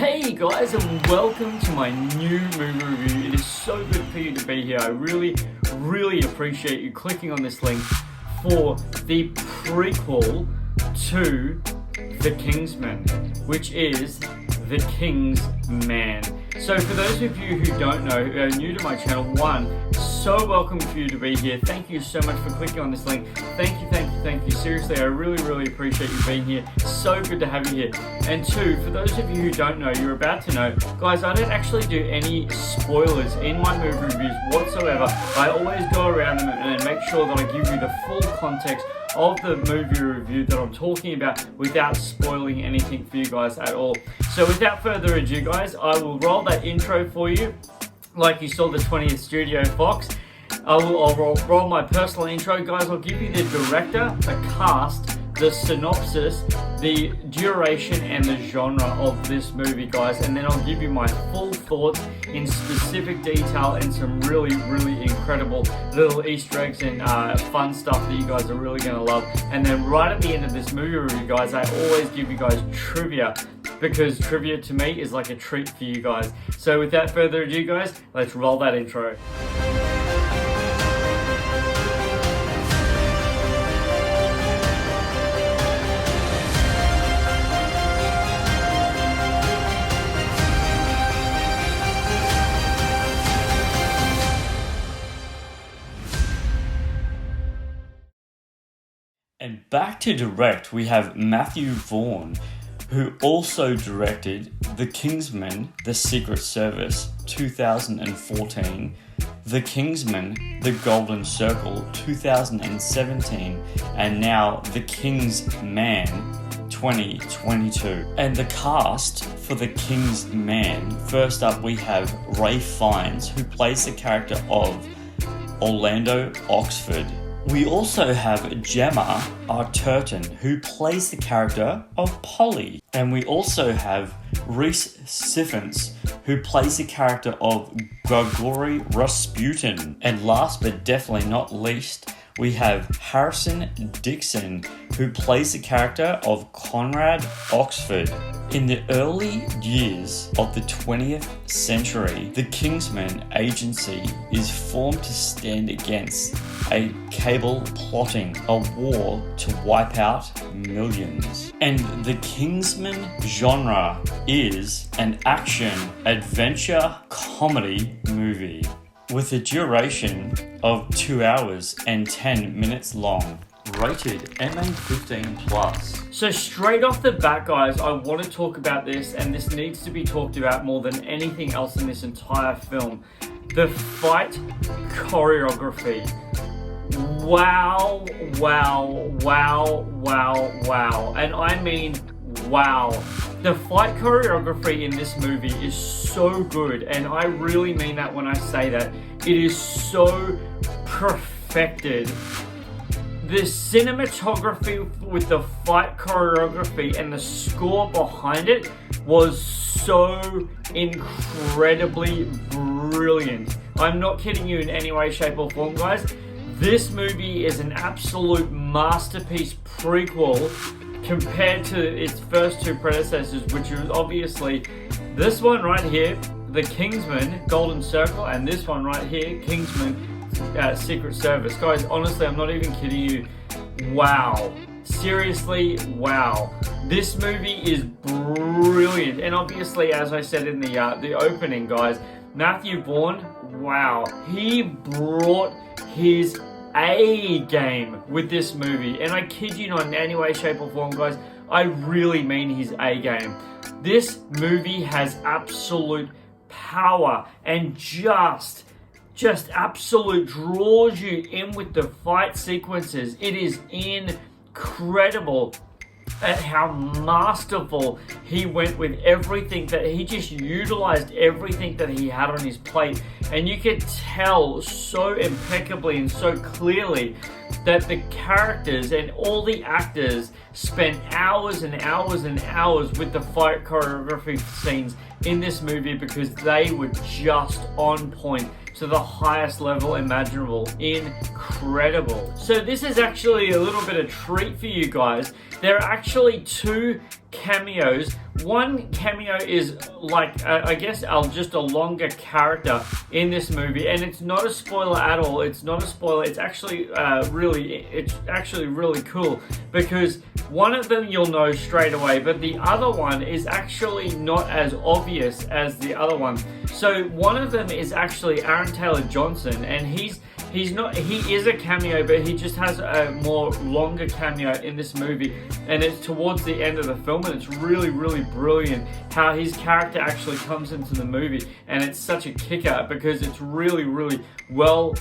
Hey guys, and welcome to my new movie review. It is so good for you to be here. I really appreciate you clicking on this link for the prequel to The Kingsman, which is The King's Man. So for those of you who don't know, who are new to my channel, so welcome for you to be here. Thank you so much for clicking on this link. Thank you. Seriously, I really appreciate you being here. So good to have you here. And two, for those of you who don't know, you're about to know, guys, I don't actually do any spoilers in my movie reviews whatsoever. I always go around them and make sure that I give you the full context of the movie review that I'm talking about without spoiling anything for you guys at all. So without further ado, guys, I will roll that intro for you like you saw the 20th Studio Fox. I'll roll my personal intro, guys. I'll give you the director, the cast, the synopsis, the duration, and the genre of this movie, guys, and then I'll give you my full thoughts in specific detail and some really incredible little Easter eggs and fun stuff that you guys are really going to love. And then right at the end of this movie review, guys, I always give you guys trivia, because trivia to me is like a treat for you guys. So without further ado, guys, let's roll that intro. And back to direct, we have Matthew Vaughn, who also directed The Kingsman, The Secret Service, 2014, The Kingsman, The Golden Circle, 2017, and now The King's Man, 2022. And the cast for The King's Man, first up we have Ralph Fiennes, who plays the character of Orlando Oxford. We also have Gemma Arterton, who plays the character of Polly. And we also have Reese Siffins, who plays the character of Grigory Rasputin. And last but definitely not least, we have Harrison Dixon, who plays the character of Conrad Oxford. In the early years of the 20th century, the Kingsman Agency is formed to stand against a cabal plotting a war to wipe out millions. And the Kingsman genre is an action, adventure, comedy movie with a duration of 2 hours and 10 minutes long. Rated MA15+. So straight off the bat, guys, I want to talk about this, and this needs to be talked about more than anything else in this entire film. The fight choreography. Wow. And I mean wow. The fight choreography in this movie is so good, and I really mean that when I say that. It is so perfected. The cinematography with the fight choreography and the score behind it was so incredibly brilliant. I'm not kidding you in any way, shape, or form, guys. This movie is an absolute masterpiece prequel compared to its first two predecessors, which was obviously this one right here, The Kingsman, Golden Circle, and this one right here, Kingsman, Secret Service. Guys, honestly, I'm not even kidding you. Wow. Seriously, wow. This movie is brilliant. And obviously, as I said in the opening, guys, Matthew Vaughn, wow. He brought his A game with this movie. And I kid you not in any way, shape, or form, guys. I really mean his A game. This movie has absolute power and just absolute draws you in with the fight sequences. It is incredible at how masterful he went with everything, that he just utilized everything that he had on his plate. And you could tell so impeccably and so clearly that the characters and all the actors spent hours and hours and hours with the fight choreography scenes in this movie, because they were just on point to the highest level imaginable. Incredible. So this is actually a little bit of treat for you guys. There are actually two cameos. One cameo is like, I guess, just a longer character in this movie, and it's not a spoiler at all. It's not a spoiler. It's actually really cool, because one of them you'll know straight away, but the other one is actually not as obvious as the other one. So one of them is actually Aaron Taylor Johnson, and he is a cameo, but he just has a more longer cameo in this movie, and it's towards the end of the film, and it's really, really brilliant how his character actually comes into the movie, and it's such a kicker because it's really, really well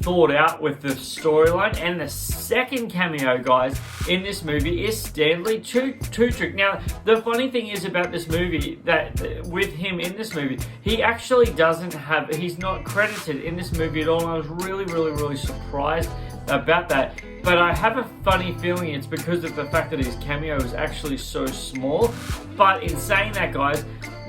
thought out with the storyline. And the second cameo, guys, in this movie is Stanley Tucci. Now, the funny thing is about this movie, that with him in this movie, he actually he's not credited in this movie at all, and I was really, really, really surprised about that. But I have a funny feeling it's because of the fact that his cameo is actually so small. But in saying that, guys,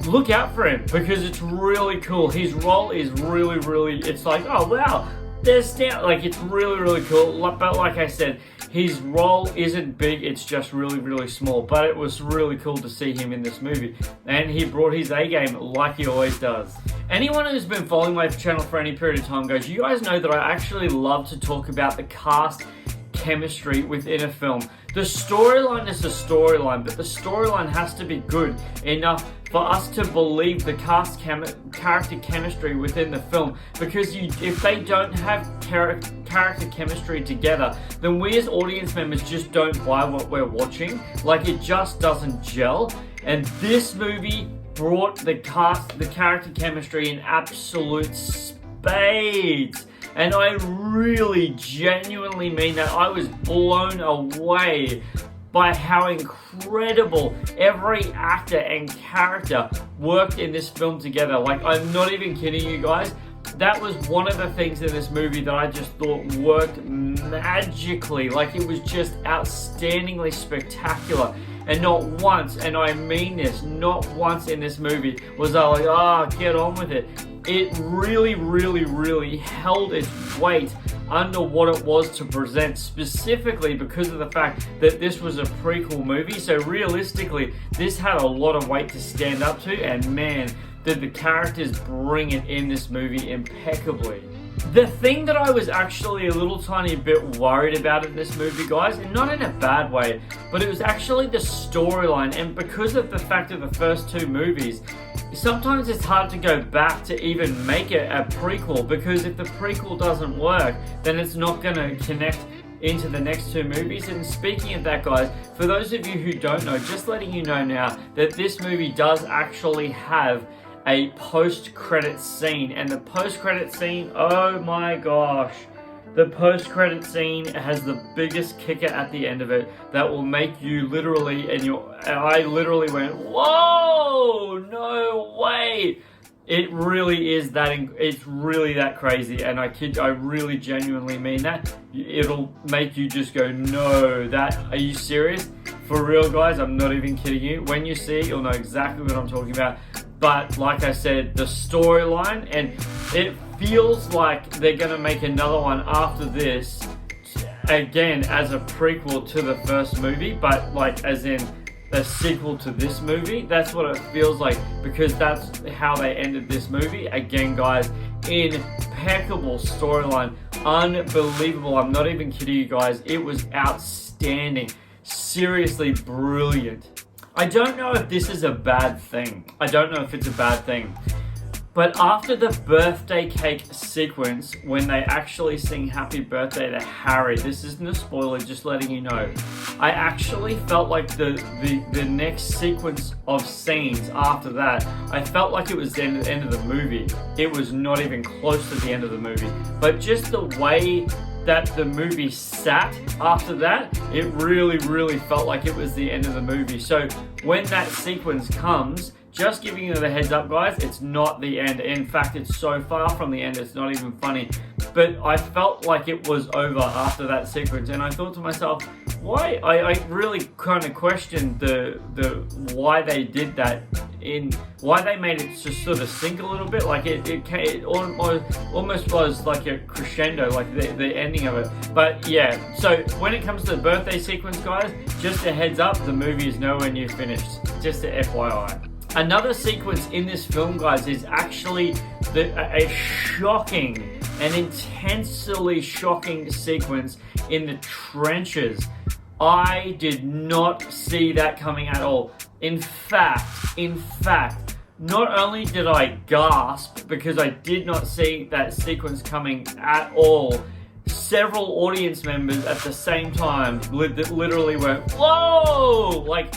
look out for him, because it's really cool. His role is really, really, it's like, oh wow, there's Stan, like, it's really, really cool. But like I said, his role isn't big, it's just really, really small. But it was really cool to see him in this movie, and he brought his A game like he always does. Anyone who's been following my channel for any period of time, guys, you guys know that I actually love to talk about the cast chemistry within a film. The storyline is a storyline, but the storyline has to be good enough for us to believe the character chemistry within the film, because if they don't have character chemistry together, then we as audience members just don't buy what we're watching. Like, it just doesn't gel. And this movie brought the character chemistry in absolute spades. And I really genuinely mean that. I was blown away by how incredible every actor and character worked in this film together. Like, I'm not even kidding you guys. That was one of the things in this movie that I just thought worked magically. Like, it was just outstandingly spectacular. And not once, and I mean this, not once in this movie was I like, get on with it. It really, really, really held its weight under what it was to present, specifically because of the fact that this was a prequel movie. So realistically, this had a lot of weight to stand up to, and man, did the characters bring it in this movie impeccably. The thing that I was actually a little tiny bit worried about in this movie, guys, and not in a bad way, but it was actually the storyline. And because of the fact of the first two movies, sometimes it's hard to go back to even make it a prequel, because if the prequel doesn't work, then it's not going to connect into the next two movies. And speaking of that, guys, for those of you who don't know, just letting you know now that this movie does actually have a post-credit scene, and the post-credit scene, oh my gosh, the post-credit scene has the biggest kicker at the end of it that will make you literally, I literally went, whoa, no way. It really is that, it's really that crazy, and I really genuinely mean that. It'll make you just go, no, are you serious? For real, guys, I'm not even kidding you. When you see it, you'll know exactly what I'm talking about. But like I said, the storyline, and it feels like they're going to make another one after this, again, as a prequel to the first movie, but like as in a sequel to this movie. That's what it feels like, because that's how they ended this movie. Again, guys, impeccable storyline, unbelievable. I'm not even kidding you guys. It was outstanding, seriously brilliant. I don't know if this is a bad thing. I don't know if it's a bad thing. But after the birthday cake sequence, when they actually sing happy birthday to Harry, this isn't a spoiler, just letting you know, I actually felt like the next sequence of scenes after that, I felt like it was the end of the movie. It was not even close to the end of the movie. But just the way that the movie sat after that, it really, really felt like it was the end of the movie. So when that sequence comes just giving you the heads up, guys, it's not the end. In fact, it's so far from the end, it's not even funny. But I felt like it was over after that sequence, and I thought to myself, why? I really kind of questioned the why they did that, why they made it just sort of sink a little bit, like it almost was like a crescendo, like the ending of it. But yeah, so when it comes to the birthday sequence, guys, just a heads up, the movie is nowhere near finished. Just a FYI. Another sequence in this film, guys, is actually a shocking and intensely shocking sequence in the trenches. I did not see that coming at all. In fact, not only did I gasp because I did not see that sequence coming at all, several audience members at the same time literally went, whoa! Like,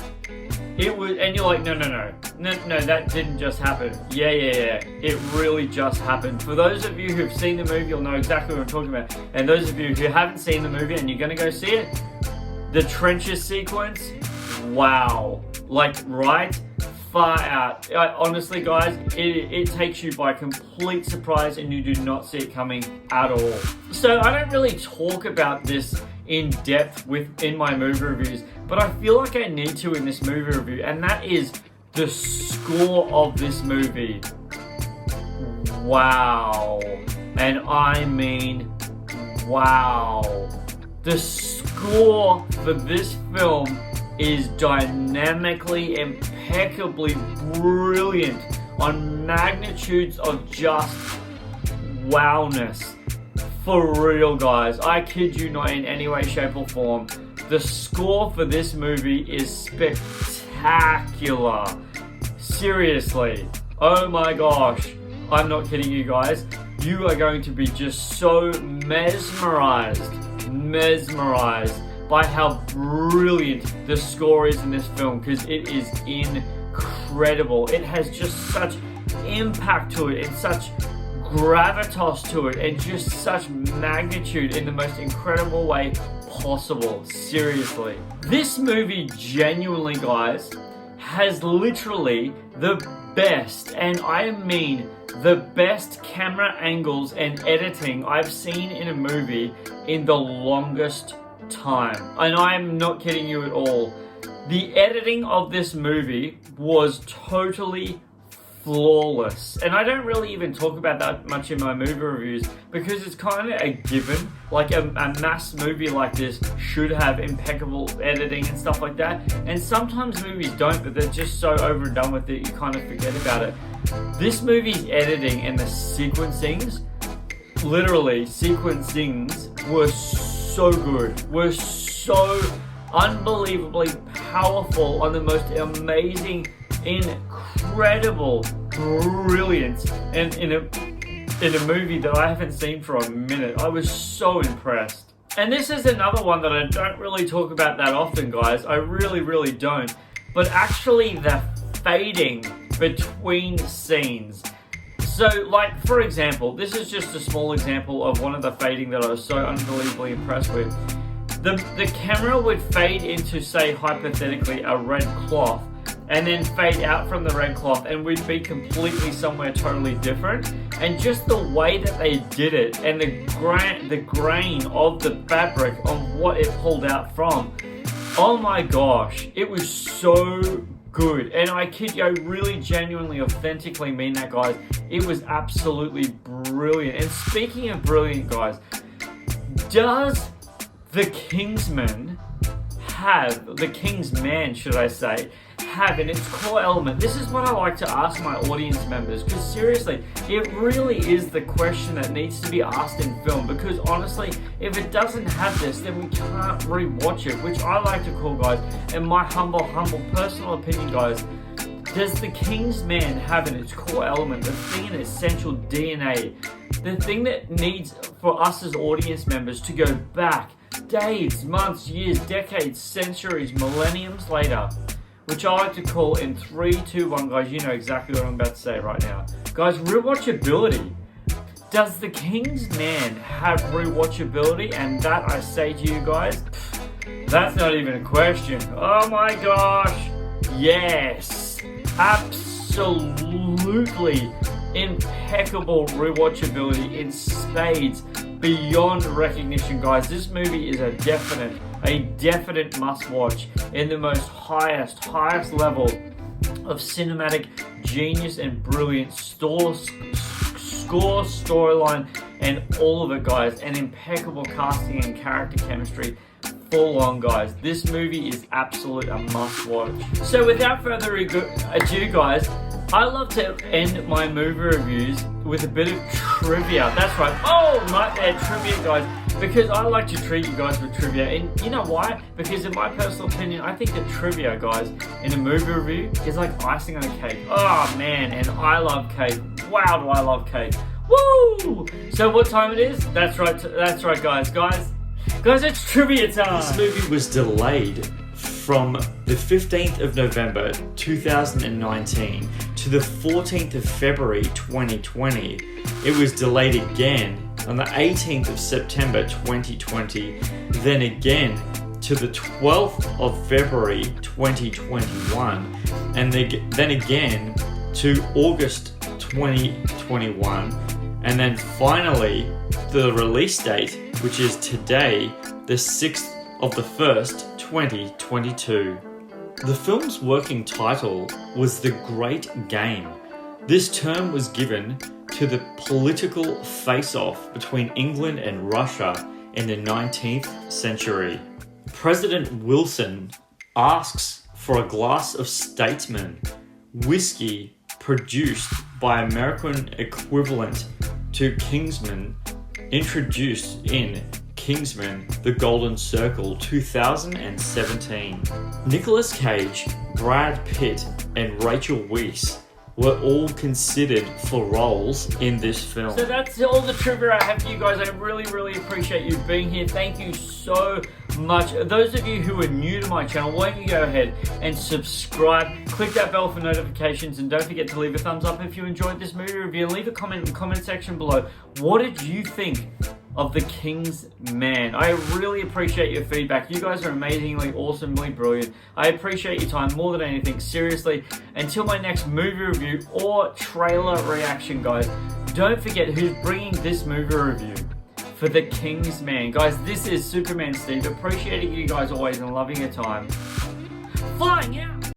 it was, and you're like, no, that didn't just happen. Yeah, it really just happened. For those of you who've seen the movie, you'll know exactly what I'm talking about. And those of you who haven't seen the movie and you're gonna go see it, the trenches sequence, wow. Like, right? Far out. Honestly, guys, it takes you by complete surprise and you do not see it coming at all. So I don't really talk about this in depth in my movie reviews, but I feel like I need to in this movie review, and that is the score of this movie. Wow. And I mean, wow. The score for this film is dynamically, impeccably brilliant on magnitudes of just wowness. For real, guys. I kid you not in any way, shape or form. The score for this movie is spectacular. Seriously. Oh my gosh. I'm not kidding you guys. You are going to be just so mesmerized by how brilliant the score is in this film, because it is incredible. It has just such impact to it and such gravitas to it and just such magnitude in the most incredible way possible. Seriously. This movie genuinely, guys, has literally the best, and I mean the best camera angles and editing I've seen in a movie in the longest time. And I'm not kidding you at all. The editing of this movie was totally flawless. And I don't really even talk about that much in my movie reviews because it's kind of a given. Like a mass movie like this should have impeccable editing and stuff like that. And sometimes movies don't, but they're just so overdone with it, you kind of forget about it. This movie's editing and the sequencings, literally sequencings, were so good, were so unbelievably powerful on the most amazing, incredible brilliance, and in a movie that I haven't seen for a minute. I was so impressed. And this is another one that I don't really talk about that often, guys. I really don't. But actually the fading between scenes. So, like, for example, this is just a small example of one of the fading that I was so unbelievably impressed with. The camera would fade into, say, hypothetically, a red cloth, and then fade out from the red cloth, and we'd be completely somewhere totally different. And just the way that they did it, and the grain of the fabric of what it pulled out from, oh my gosh, it was so good. And I kid you, I really genuinely, authentically mean that, guys. It was absolutely brilliant. And speaking of brilliant, guys, does TheKing'sMan should I say, have in its core element? This is what I like to ask my audience members, because seriously, it really is the question that needs to be asked in film, because honestly, if it doesn't have this, then we can't rewatch it, which I like to call, guys, in my humble personal opinion, guys, does TheKing'sMan have in its core element, the thing in its essential DNA, the thing that needs for us as audience members to go back days, months, years, decades, centuries, millenniums later, which I like to call in 3, 2, 1, guys, you know exactly what I'm about to say right now. Guys, rewatchability. Does TheKing'sMan have rewatchability? And that, I say to you guys, that's not even a question. Oh my gosh, yes, absolutely. absolutely impeccable rewatchability in spades, beyond recognition, guys. This movie is a definite must-watch in the most highest level of cinematic genius and brilliant score, storyline, and all of it, guys, and impeccable casting and character chemistry. Full on, guys. This movie is absolute a must-watch. So without further ado, guys, I love to end my movie reviews with a bit of trivia. That's right. Oh, nightmare trivia, guys. Because I like to treat you guys with trivia. And you know why? Because in my personal opinion, I think that trivia, guys, in a movie review is like icing on a cake. Oh, man. And I love cake. Wow, do I love cake. Woo! So what time it is? That's right, guys. Guys, it's trivia time. This movie was delayed from the 15th of November 2019 to the 14th of February 2020. It was delayed again on the 18th of September 2020, then again to the 12th of February 2021, and then again to August 2021, and then finally the release date, which is today, the 6th of the 1st, 2022. The film's working title was The Great Game. This term was given to the political face-off between England and Russia in the 19th century. President Wilson asks for a glass of Statesman, whiskey produced by American equivalent to Kingsman, introduced in Kingsman: The Golden Circle 2017. Nicolas Cage, Brad Pitt, and Rachel Weisz were all considered for roles in this film. So that's all the trivia I have for you guys. I really appreciate you being here. Thank you so much. Those of you who are new to my channel, why don't you go ahead and subscribe, click that bell for notifications, and don't forget to leave a thumbs up if you enjoyed this movie review, and leave a comment in the comment section below. What did you think of The King's Man? I really appreciate your feedback. You guys are amazingly, awesomely brilliant. I appreciate your time more than anything. Seriously, until my next movie review or trailer reaction, guys, don't forget who's bringing this movie review for The King's Man. Guys, this is Superman Steve, appreciating you guys always and loving your time. Flying out!